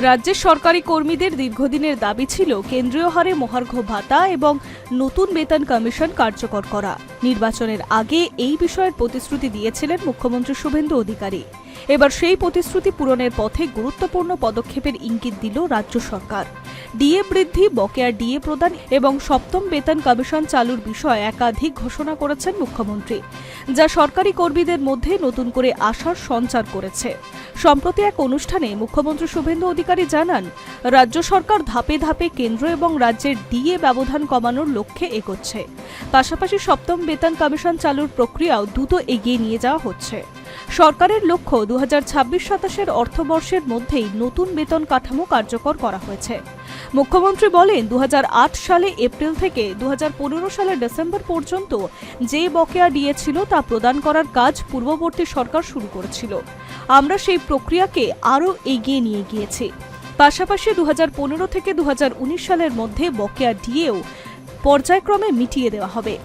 রাজ্যের সরকারি কর্মীদের দীর্ঘদিনের দাবি ছিল কেন্দ্রীয় হারে মহার্ঘ ভাতা এবং নতুন বেতন কমিশন কার্যকর করা। নির্বাচনের আগে এই বিষয়ের প্রতিশ্রুতি দিয়েছিলেন মুখ্যমন্ত্রী শুভেন্দু অধিকারী। এবার সেই প্রতিশ্রুতি পূরণের পথে গুরুত্বপূর্ণ পদক্ষেপের ইঙ্গিত দিল রাজ্য সরকার। ডিএ বৃদ্ধি, বকেয়া ডিএ প্রদান এবং সপ্তম বেতন কমিশন চালুর বিষয়ে একাধিক ঘোষণা করেছেন মুখ্যমন্ত্রী, যা সরকারি কর্মীদের মধ্যে নতুন করে আশার সঞ্চার করেছে। সম্প্রতি এক অনুষ্ঠানে মুখ্যমন্ত্রী শুভেন্দু অধিকারী জানান, রাজ্য সরকার ধাপে ধাপে কেন্দ্র এবং রাজ্যের ডিএ ব্যবধান কমানোর লক্ষ্যে এগোচ্ছে। পাশাপাশি সপ্তম বেতন কমিশন চালুর প্রক্রিয়াও দ্রুত এগিয়ে নিয়ে যাওয়া হচ্ছে। সরকারের লক্ষ্য 2026-27 অর্থবর্ষের মধ্যেই নতুন বেতন কাঠামো কার্যকর করা হয়েছে। মুখ্যমন্ত্রী বলেন, 2008 সালে এপ্রিল থেকে 2015 সালের ডিসেম্বর পর্যন্ত যে বকেয়া ডিএ ছিল তা প্রদান করার কাজ পূর্ববর্তী সরকার শুরু করেছিল। আমরা সেই প্রক্রিয়াকে আরও এগিয়ে নিয়ে গিয়েছি। পাশাপাশি 2015 থেকে 2019 সালের মধ্যে বকেয়া ডিএও পর্যায়ক্রমে মিটিয়ে দেওয়া হবে।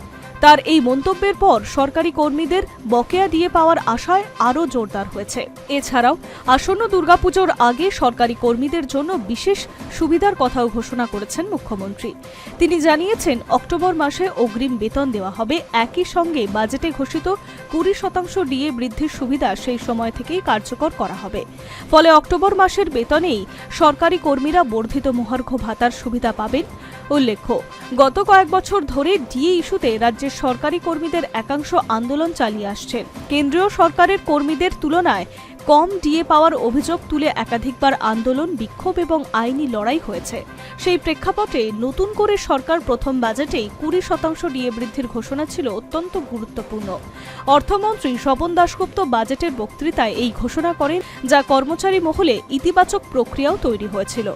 তার এই মন্তব্যের পর সরকারি কর্মীদের বকেয়া ডিএ পাওয়ার আশায় আরও জোরদার হয়েছে। এছাড়াও আসন্ন দুর্গাপুজোর আগে সরকারি কর্মীদের জন্য বিশেষ সুবিধার কথাও ঘোষণা করেছেন মুখ্যমন্ত্রী। তিনি জানিয়েছেন, অক্টোবর মাসে অগ্রিম বেতন দেওয়া হবে। একই সঙ্গে বাজেটে ঘোষিত 20% ডিএ বৃদ্ধির সুবিধা সেই সময় থেকেই কার্যকর করা হবে। ফলে অক্টোবর মাসের বেতনেই সরকারি কর্মীরা বর্ধিত মহার্ঘ ভাতার সুবিধা পাবেন। উল্লেখ্য, গত কয়েক বছর ধরে ডিএ ইস্যুতে রাজ্যের সরকারি কর্মীদের একাংশ আন্দোলন চালিয়ে আসছেন। কেন্দ্রীয় সরকারের কর্মীদের তুলনায় কম ডিএ পাওয়ার অভিযোগ তুলে একাধিকবার আন্দোলন, বিক্ষোভ এবং আইনি লড়াই হয়েছে। সেই প্রেক্ষাপটে নতুন করে সরকার প্রথম বাজেটেই 20% ডিএ বৃদ্ধির ঘোষণা ছিল অত্যন্ত গুরুত্বপূর্ণ। অর্থমন্ত্রী স্বপন দাশগুপ্ত বাজেটের বক্তৃতায় এই ঘোষণা করেন, যা কর্মচারী মহলে ইতিবাচক প্রক্রিয়াও তৈরি হয়েছিল।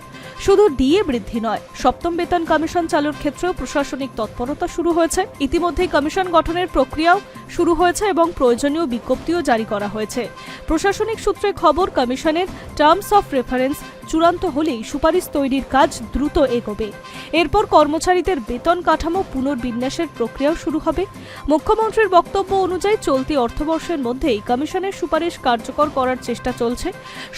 শুধু ডিএ বৃদ্ধি নয়, সপ্তম বেতন কমিশন চালুর ক্ষেত্রেও প্রশাসনিক তৎপরতা শুরু হয়েছে। ইতিমধ্যেই কমিশন গঠনের প্রক্রিয়াও শুরু হয়েছে এবং প্রয়োজনীয় বিজ্ঞপ্তিও জারি করা হয়েছে। প্রশাসনিক সূত্রে খবর, কমিশনের টার্মস অফ রেফারেন্স চূড়ান্ত হলেই সুপারিশ তৈরির কাজ দ্রুত এগোবে। এরপর কর্মচারীদের বেতন কাঠামো পুনর্বিন্যাসের প্রক্রিয়াও শুরু হবে। মুখ্যমন্ত্রীর বক্তব্য অনুযায়ী চলতি অর্থবর্ষের মধ্যেই কমিশনের সুপারিশ কার্যকর করার চেষ্টা চলছে।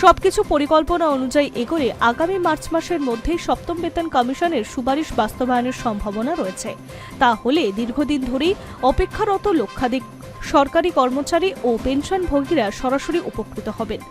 সবকিছু পরিকল্পনা অনুযায়ী এগোলে আগামী মার্চ মাসের মধ্যেই সপ্তম বেতন কমিশনের সুপারিশ বাস্তবায়নের সম্ভাবনা রয়েছে। তাহলে দীর্ঘদিন ধরেই অপেক্ষারত লক্ষাধিক সরকারি কর্মচারী ও পেনশনভোগীরা সরাসরি উপকৃত হবেন।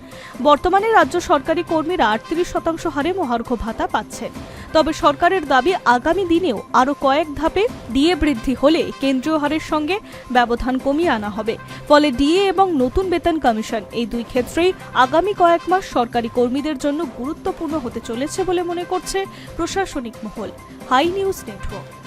বর্তমানে রাজ্য সরকারি কর্মীরা 38% হারে মহার্ঘ ভাতা পাচ্ছেন। তবে সরকারের দাবি, আগামী দিনেও আরও কয়েক ধাপে ডিএ বৃদ্ধি হলে কেন্দ্রীয় হারের সঙ্গে ব্যবধান কমিয়ে আনা হবে। ফলে ডিএ এবং নতুন বেতন কমিশন এই দুই ক্ষেত্রেই আগামী কয়েক মাস সরকারি কর্মীদের জন্য গুরুত্বপূর্ণ হতে চলেছে বলে মনে করছে প্রশাসনিক মহল। High News network.